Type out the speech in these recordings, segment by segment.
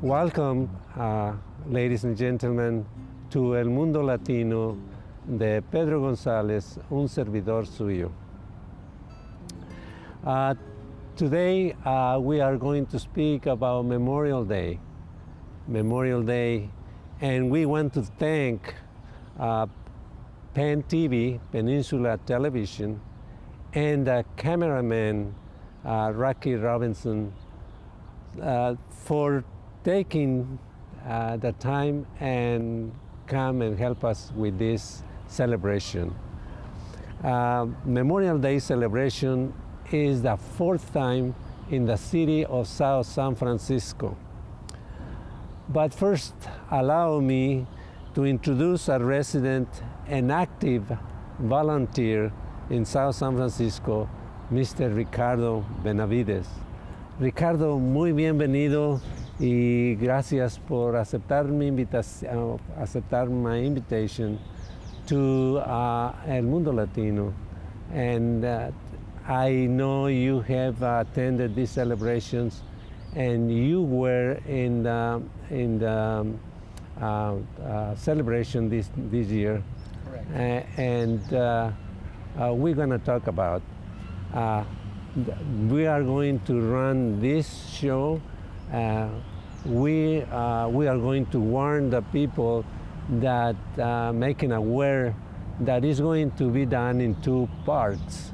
Welcome, ladies and gentlemen, to El Mundo Latino de Pedro Gonzalez, un servidor suyo. Today we are going to speak about Memorial Day, and we want to thank PEN TV, Peninsula Television, and cameraman Rocky Robinson for taking the time and come and help us with this celebration. Memorial Day celebration is the fourth time in the city of South San Francisco. But first, allow me to introduce a resident and active volunteer in South San Francisco, Mr. Ricardo Benavides. Ricardo, muy bienvenido y gracias por aceptar mi invitación, aceptar my invitation to El Mundo Latino. And I know you have attended these celebrations, and you were in the celebration this year. Correct. And we're going to talk about. We are going to run this show. We are going to warn the people that making aware that it's going to be done in two parts,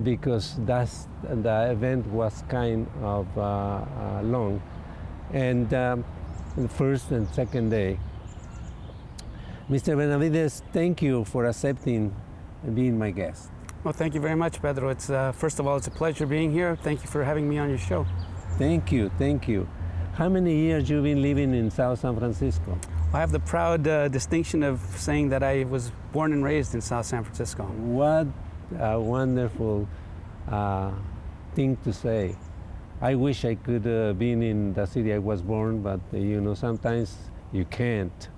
because the event was kind of long, and the first and second day. Mr. Benavides, thank you for accepting being my guest. Well, thank you very much, Pedro. It's first of all, it's a pleasure being here. Thank you for having me on your show. Thank you, thank you. How many years you been living in South San Francisco? I have the proud distinction of saying that I was born and raised in South San Francisco. What a wonderful thing to say. I wish I could have been in the city I was born, but you know, sometimes you can't.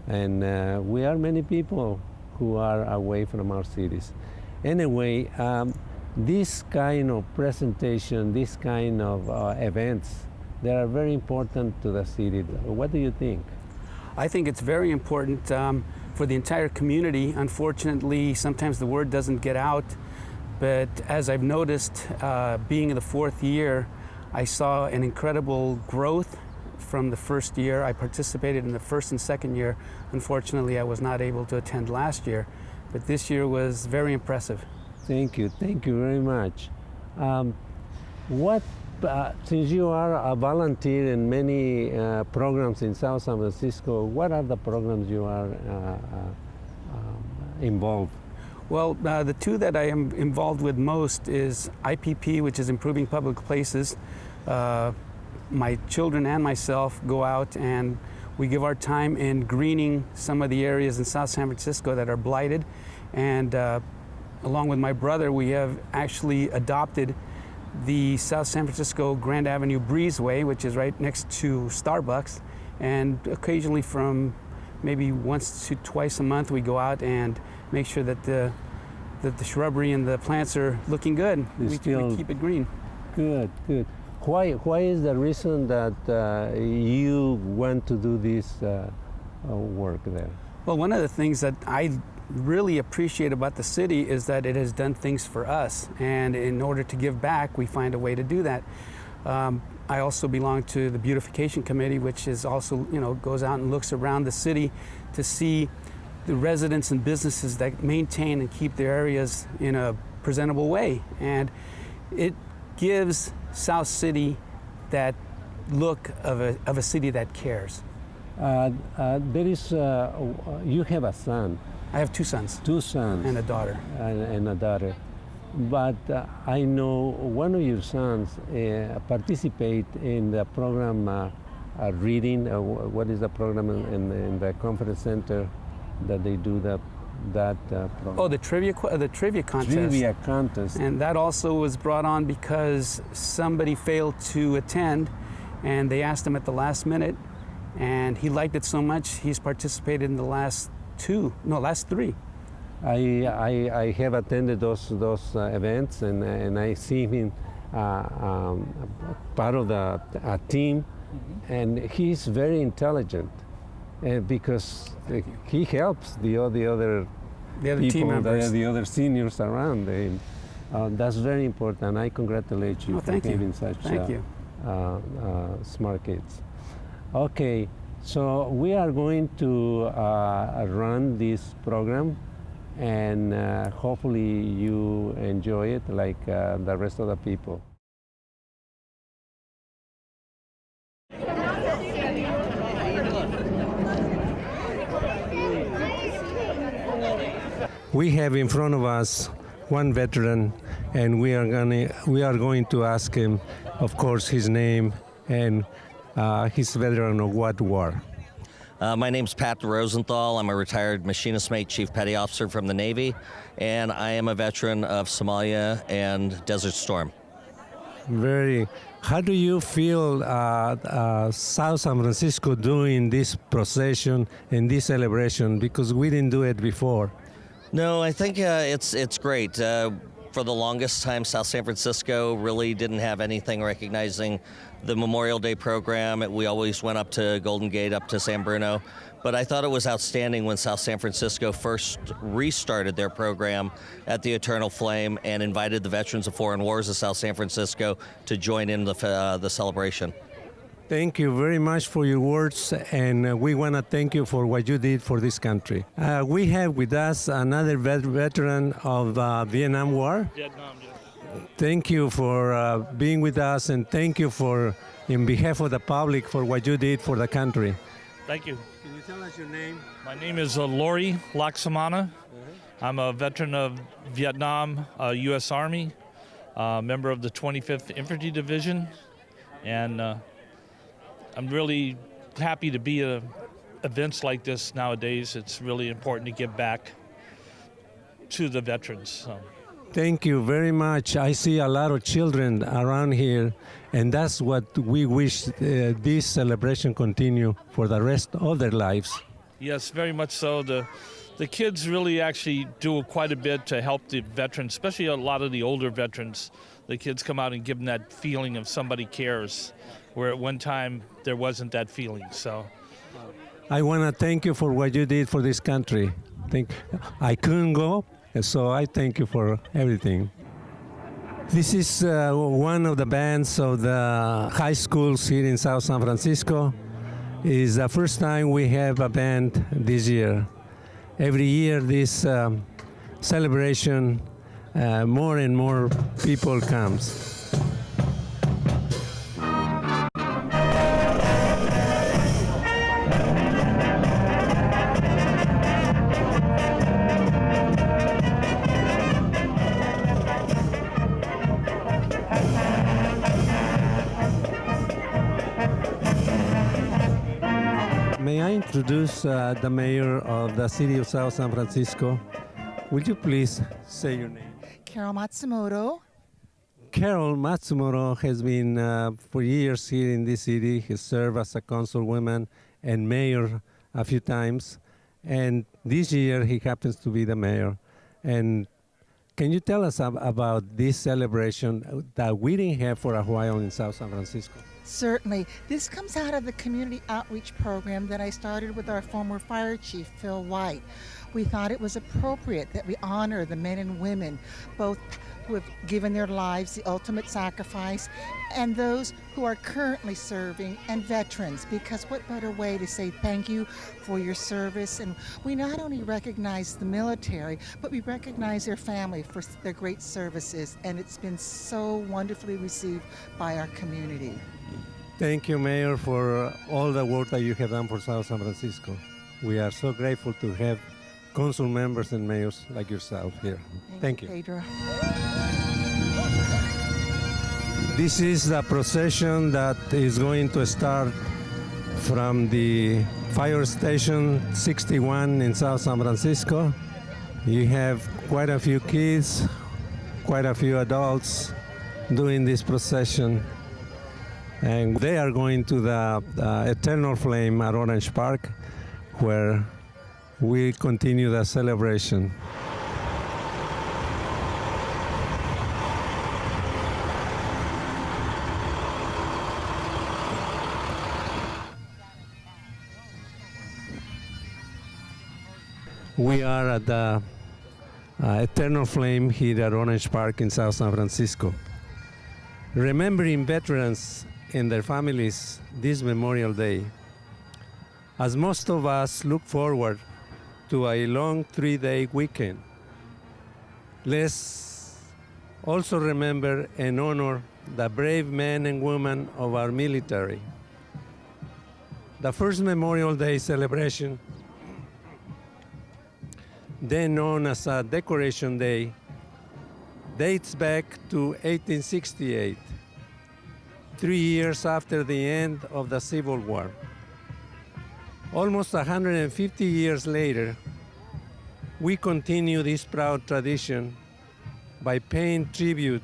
And we are many people who are away from our cities. Anyway, this kind of presentation, this kind of events, they are very important to the city. What do you think? I think it's very important for the entire community. Unfortunately, sometimes the word doesn't get out, but as I've noticed, being in the fourth year, I saw an incredible growth from the first year. I participated in the first and second year. Unfortunately, I was not able to attend last year, but this year was very impressive. Thank you very much. Since you are a volunteer in many programs in South San Francisco, what are the programs you are involved? Well, the two that I am involved with most is IPP, which is Improving Public Places. My children and myself go out and we give our time in greening some of the areas in South San Francisco that are blighted. And along with my brother, we have actually adopted the South San Francisco Grand Avenue Breezeway, which is right next to Starbucks. And occasionally, from maybe once to twice a month, we go out and make sure that the shrubbery and the plants are looking good. We keep it green. Good. Why is the reason that you want to do this work there? Well, one of the things that I really appreciate about the city is that it has done things for us, and in order to give back, we find a way to do that. I also belong to the beautification committee, which is also, goes out and looks around the city to see the residents and businesses that maintain and keep their areas in a presentable way, and it gives South City that look of a city that cares. There is you have a son. I have two sons. Two sons. And a daughter. And a daughter. But I know one of your sons participate in the program reading. What is the program in the conference center that they do that program? Oh, the trivia contest. Trivia contest. And that also was brought on because somebody failed to attend, and they asked him at the last minute, and he liked it so much he's participated in the last three. I have attended those events, and I see him part of the team and he's very intelligent, because he helps the other team people, members. the other seniors around. That's very important. I congratulate you Oh, for thank you. having such Thank you. smart kids. Okay, so we are going to run this program, and hopefully you enjoy it like the rest of the people. We have in front of us one veteran, and we are going to ask him, of course, his name and he's veteran of what war. My name's Pat Rosenthal. I'm a retired machinist mate, chief petty officer from the Navy, and I am a veteran of Somalia and Desert Storm. How do you feel South San Francisco doing this procession and this celebration? Because we didn't do it before. No, I think it's great. For the longest time, South San Francisco really didn't have anything recognizing the Memorial Day program. We always went up to Golden Gate, up to San Bruno. But I thought it was outstanding when South San Francisco first restarted their program at the Eternal Flame and invited the veterans of foreign wars of South San Francisco to join in the celebration. Thank you very much for your words, and we want to thank you for what you did for this country. We have with us another veteran of Vietnam War. Vietnam, yes. Thank you for being with us, and thank you for, in behalf of the public, for what you did for the country. Thank you. Can you tell us your name? My name is Lori Laksamana. I'm a veteran of Vietnam, U.S. Army, member of the 25th Infantry Division, and I'm really happy to be at events like this nowadays. It's really important to give back to the veterans. So. Thank you very much. I see a lot of children around here, and that's what we wish this celebration continue for the rest of their lives. Yes, very much so. The kids really actually do quite a bit to help the veterans, especially a lot of the older veterans. The kids come out and give them that feeling of somebody cares, where at one time there wasn't that feeling. So, I want to thank you for what you did for this country. I couldn't go, so I thank you for everything. This is one of the bands of the high schools here in South San Francisco. It's the first time we have a band this year. Every year this celebration, more and more people comes. May I introduce the mayor of the city of South San Francisco? Would you please say your name? Carol Matsumoto. Carol Matsumoto has been for years here in this city. He served as a councilwoman and mayor a few times. And this year he happens to be the mayor. And can you tell us about this celebration that we didn't have for a while in South San Francisco? Certainly. This comes out of the community outreach program that I started with our former fire chief, Phil White. We thought it was appropriate that we honor the men and women, both who have given their lives the ultimate sacrifice, and those who are currently serving, and veterans, because what better way to say thank you for your service. And we not only recognize the military, but we recognize their family for their great services, and it's been so wonderfully received by our community. Thank you, Mayor, for all the work that you have done for South San Francisco. We are so grateful to have council members and mayors like yourself here. Thank you. Pedro. This is the procession that is going to start from the Fire Station 61 in South San Francisco. You have quite a few kids, quite a few adults doing this procession. And they are going to the Eternal Flame at Orange Park, where we continue the celebration. We are at the Eternal Flame here at Orange Park in South San Francisco, remembering veterans and their families this Memorial Day. As most of us look forward to a long 3-day weekend, let's also remember and honor the brave men and women of our military. The first Memorial Day celebration, then known as a Decoration Day, dates back to 1868, 3 years after the end of the Civil War. Almost 150 years later, we continue this proud tradition by paying tribute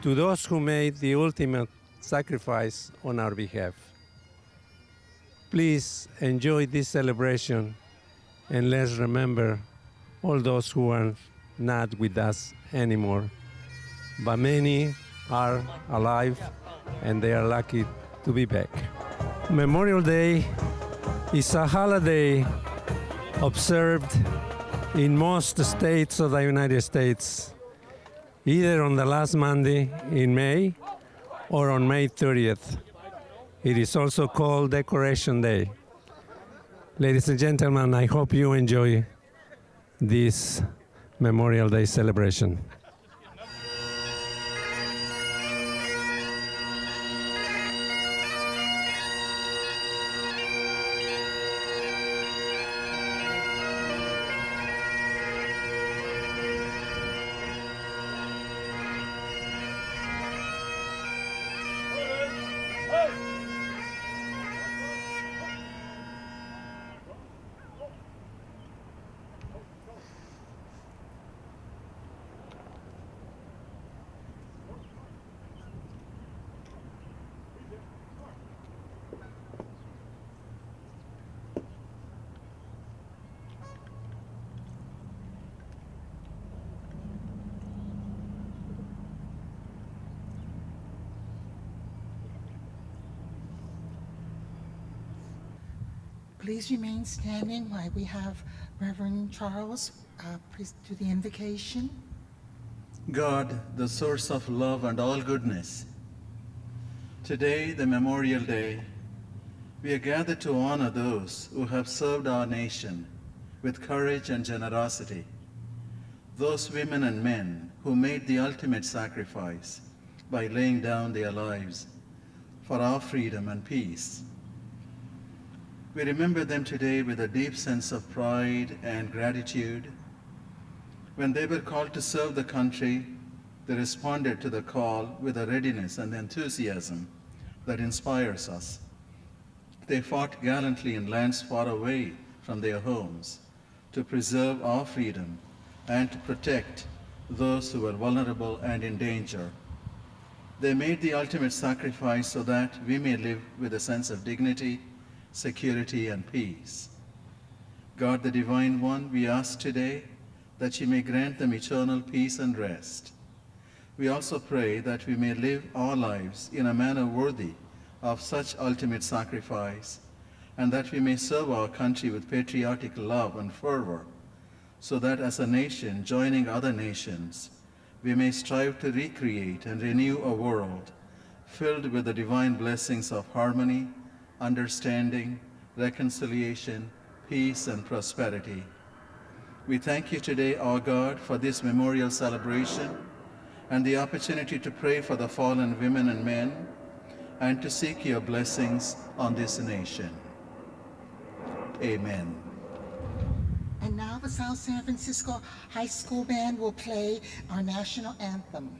to those who made the ultimate sacrifice on our behalf. Please enjoy this celebration, and let's remember all those who are not with us anymore. But many are alive, and they are lucky to be back. Memorial Day is a holiday observed in most states of the United States, either on the last Monday in May or on May 30th. It is also called Decoration Day. Ladies and gentlemen, I hope you enjoy this Memorial Day celebration. Please remain standing while we have Reverend Charles do the invocation. God, the source of love and all goodness, today, the Memorial Day, we are gathered to honor those who have served our nation with courage and generosity, those women and men who made the ultimate sacrifice by laying down their lives for our freedom and peace. We remember them today with a deep sense of pride and gratitude. When they were called to serve the country, they responded to the call with a readiness and enthusiasm that inspires us. They fought gallantly in lands far away from their homes to preserve our freedom and to protect those who were vulnerable and in danger. They made the ultimate sacrifice so that we may live with a sense of dignity, security, and peace. God, the Divine One, we ask today that you may grant them eternal peace and rest. We also pray that we may live our lives in a manner worthy of such ultimate sacrifice, and that we may serve our country with patriotic love and fervor, so that as a nation joining other nations, we may strive to recreate and renew a world filled with the divine blessings of harmony, understanding, reconciliation, peace, and prosperity. We thank you today, our God, for this memorial celebration and the opportunity to pray for the fallen women and men and to seek your blessings on this nation. Amen. And now the South San Francisco High School Band will play our national anthem.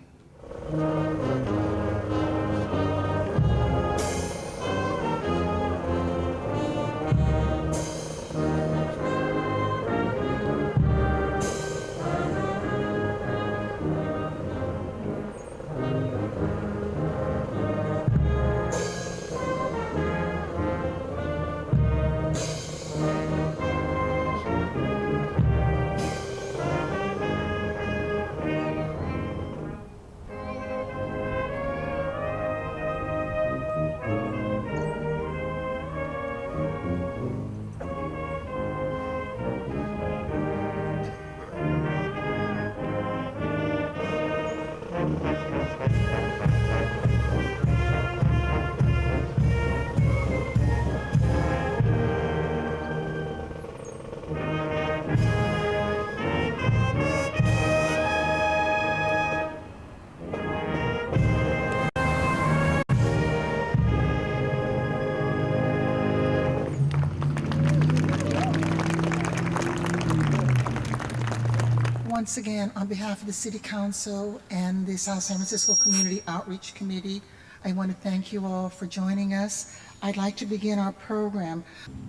Once again, on behalf of the City Council and the South San Francisco Community Outreach Committee, I want to thank you all for joining us. I'd like to begin our program.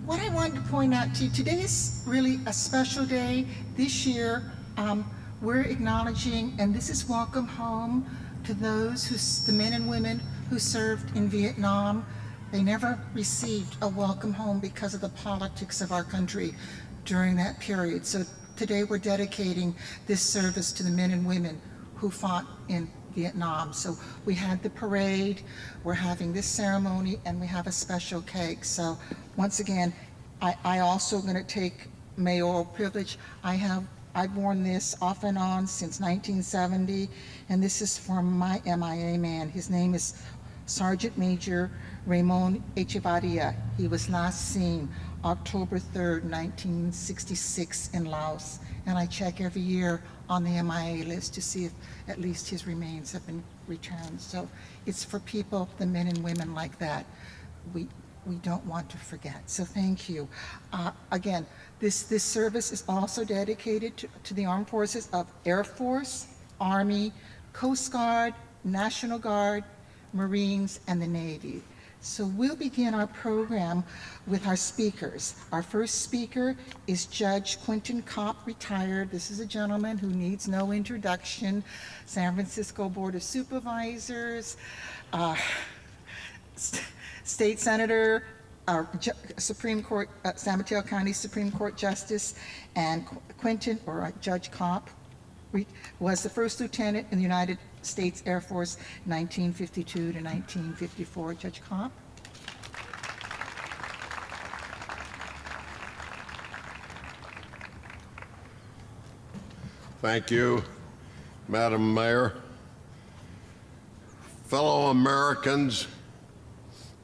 What I wanted to point out to you, today is really a special day. This year, we're acknowledging, and this is welcome home to those the men and women who served in Vietnam. They never received a welcome home because of the politics of our country during that period. So today we're dedicating this service to the men and women who fought in Vietnam. So we had the parade, we're having this ceremony, and we have a special cake. So once again, I also going to take mayoral privilege. I've worn this off and on since 1970, and this is from my MIA man. His name is Sergeant Major Ramon Echevarria. He was last seen October 3rd, 1966 in Laos. And I check every year on the MIA list to see if at least his remains have been returned. So it's for people, the men and women like that, we don't want to forget. So thank you. Again, this service is also dedicated to the armed forces of Air Force, Army, Coast Guard, National Guard, Marines, and the Navy. So we'll begin our program with our speakers. Our first speaker is Judge Quentin Kopp, retired. This is a gentleman who needs no introduction. San Francisco Board of Supervisors, State Senator, Supreme Court, San Mateo County Supreme Court Justice, and Quentin, or Judge Kopp, was the first lieutenant in the United States Air Force 1952 to 1954. Judge Kopp. Thank you, Madam Mayor. Fellow Americans,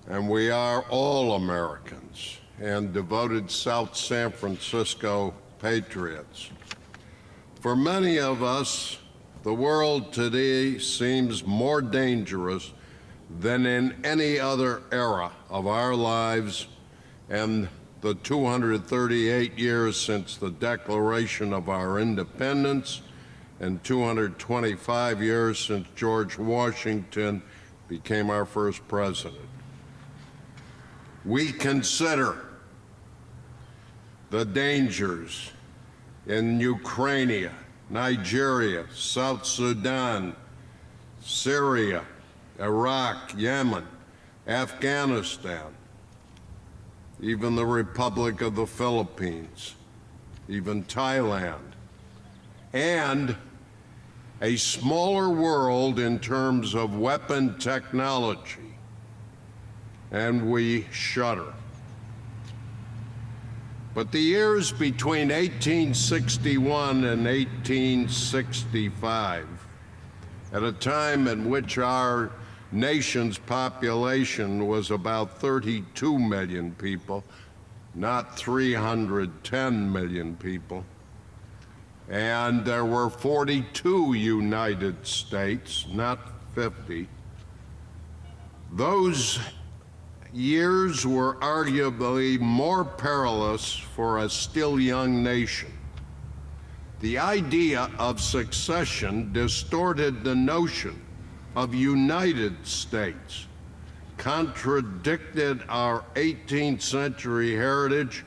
and we are all Americans, and devoted South San Francisco patriots. For many of us, the world today seems more dangerous than in any other era of our lives and the 238 years since the declaration of our independence and 225 years since George Washington became our first president. We consider the dangers in Ukraine, Nigeria, South Sudan, Syria, Iraq, Yemen, Afghanistan, even the Republic of the Philippines, even Thailand, and a smaller world in terms of weapon technology, and we shudder. But the years between 1861 and 1865, at a time in which our nation's population was about 32 million people, not 310 million people, and there were 42 United States, not 50, those years were arguably more perilous for a still young nation. The idea of succession distorted the notion of United States, contradicted our 18th century heritage,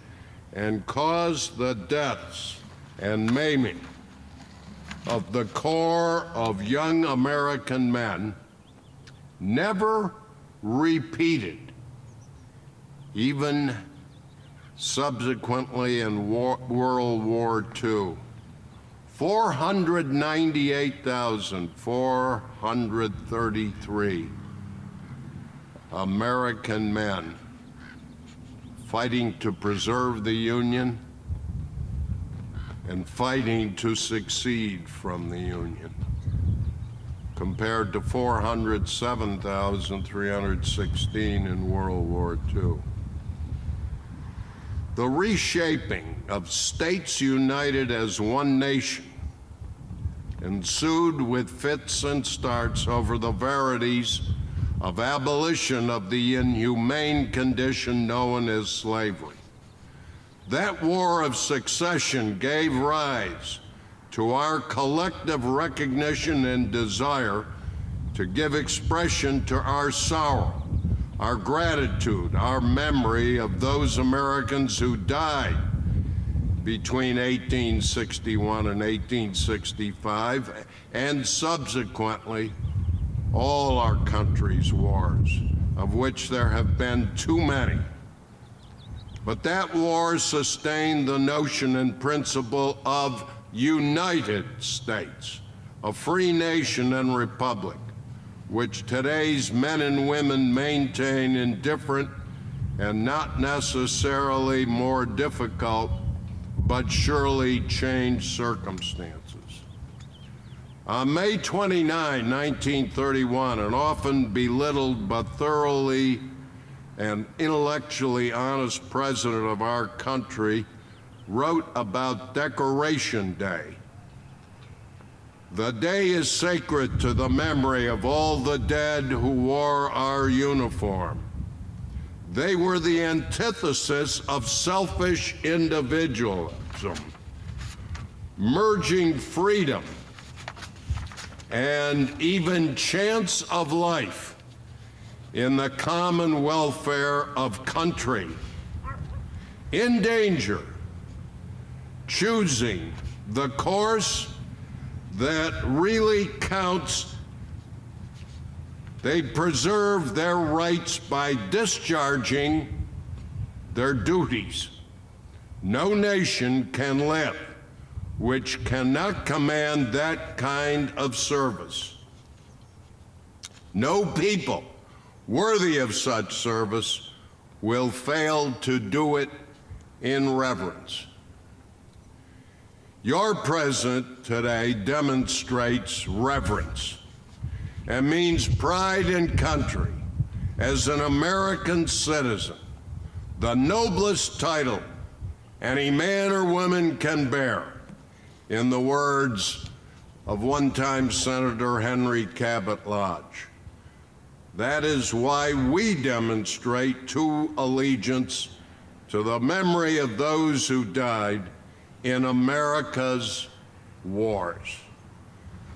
and caused the deaths and maiming of the core of young American men, never repeated, even subsequently in World War II. 498,433 American men fighting to preserve the Union and fighting to succeed from the Union, compared to 407,316 in World War II. The reshaping of states united as one nation ensued with fits and starts over the verities of abolition of the inhumane condition known as slavery. That war of succession gave rise to our collective recognition and desire to give expression to our sorrow, our gratitude, our memory of those Americans who died between 1861 and 1865, and subsequently all our country's wars, of which there have been too many. But that war sustained the notion and principle of United States, a free nation and republic, which today's men and women maintain in different and not necessarily more difficult, but surely changed circumstances. On May 29, 1931, an often belittled but thoroughly and intellectually honest president of our country wrote about Decoration Day. The day is sacred to the memory of all the dead who wore our uniform. They were the antithesis of selfish individualism, merging freedom and even chance of life in the common welfare of country, in danger, choosing the course that really counts. They preserve their rights by discharging their duties. No nation can live which cannot command that kind of service. No people worthy of such service will fail to do it in reverence. Your president today demonstrates reverence and means pride in country as an American citizen, the noblest title any man or woman can bear, in the words of one-time Senator Henry Cabot Lodge. That is why we demonstrate true allegiance to the memory of those who died in America's wars.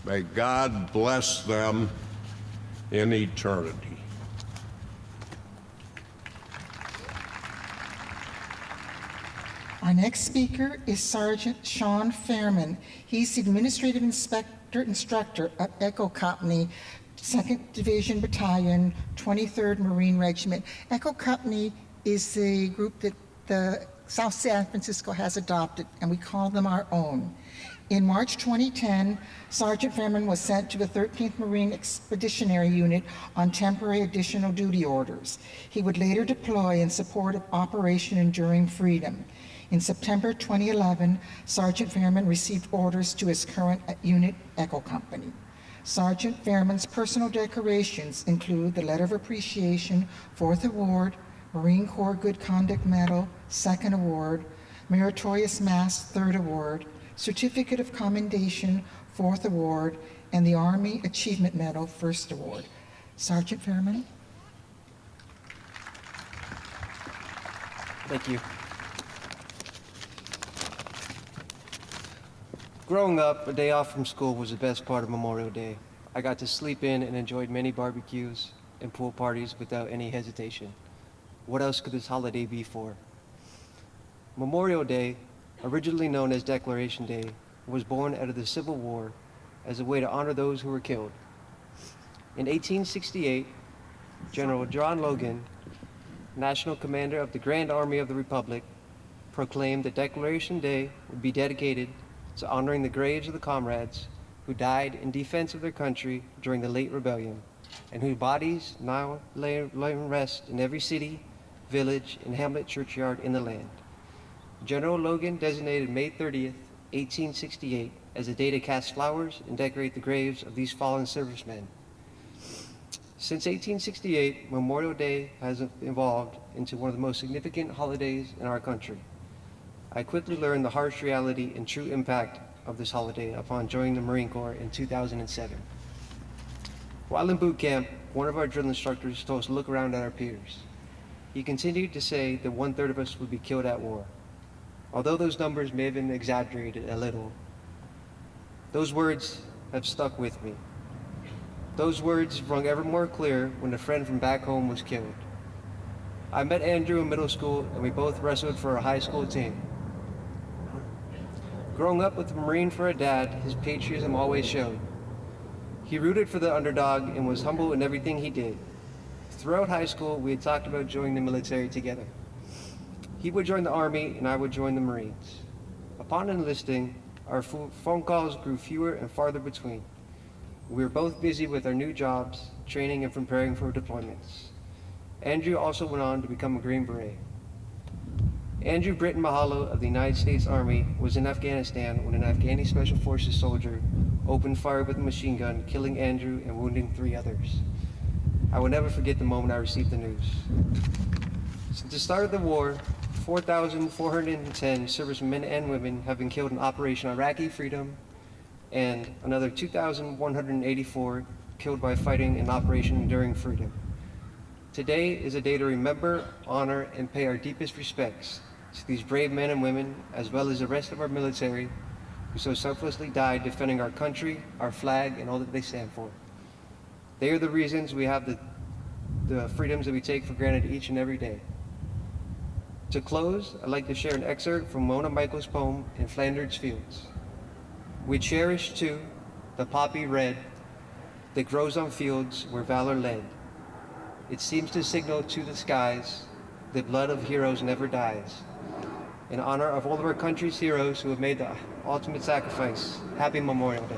May God bless them in eternity. Our next speaker is Sergeant Sean Fairman. He's the Administrative Instructor of Echo Company, 2nd Division Battalion, 23rd Marine Regiment. Echo Company is the group that the South San Francisco has adopted, and we call them our own. In March 2010, Sergeant Fairman was sent to the 13th Marine Expeditionary Unit on temporary additional duty orders. He would later deploy in support of Operation Enduring Freedom. In September 2011, Sergeant Fairman received orders to his current unit, Echo Company. Sergeant Fairman's personal decorations include the Letter of Appreciation, 4th Award, Marine Corps Good Conduct Medal, 2nd Award, Meritorious Mass, 3rd Award, Certificate of Commendation, 4th Award, and the Army Achievement Medal, 1st Award. Sergeant Fairman. Thank you. Growing up, a day off from school was the best part of Memorial Day. I got to sleep in and enjoyed many barbecues and pool parties without any hesitation. What else could this holiday be for? Memorial Day, originally known as Declaration Day, was born out of the Civil War as a way to honor those who were killed. In 1868, General John Logan, National Commander of the Grand Army of the Republic, proclaimed that Declaration Day would be dedicated to honoring the graves of the comrades who died in defense of their country during the late rebellion, and whose bodies now lay in rest in every city, village, and hamlet churchyard in the land. General Logan designated May 30th, 1868 as a day to cast flowers and decorate the graves of these fallen servicemen. Since 1868, Memorial Day has evolved into one of the most significant holidays in our country. I quickly learned the harsh reality and true impact of this holiday upon joining the Marine Corps in 2007. While in boot camp, one of our drill instructors told us to look around at our peers. He continued to say that 1/3 of us would be killed at war. Although those numbers may have been exaggerated a little, Those words have stuck with me. Those words rung ever more clear when a friend from back home was killed. I met Andrew in middle school, and we both wrestled for our high school team. Growing up with a Marine for a dad, his patriotism always showed. He rooted for the underdog and was humble in everything he did. Throughout high school, we had talked about joining the military together. He would join the Army, and I would join the Marines. Upon enlisting, our phone calls grew fewer and farther between. We were both busy with our new jobs, training and preparing for deployments. Andrew also went on to become a Green Beret. Andrew Britton Mahalo of the United States Army was in Afghanistan when an Afghani Special Forces soldier opened fire with a machine gun, killing Andrew and wounding 3 others. I will never forget the moment I received the news. Since the start of the war, 4,410 servicemen and women have been killed in Operation Iraqi Freedom, and another 2,184 killed by fighting in Operation Enduring Freedom. Today is a day to remember, honor, and pay our deepest respects to these brave men and women, as well as the rest of our military, who so selflessly died defending our country, our flag, and all that they stand for. They are the reasons we have the freedoms that we take for granted each and every day. To close, I'd like to share an excerpt from Mona Michael's poem, In Flanders Fields. We cherish, too, the poppy red that grows on fields where valor led. It seems to signal to the skies the blood of heroes never dies. In honor of all of our country's heroes who have made the ultimate sacrifice, happy Memorial Day.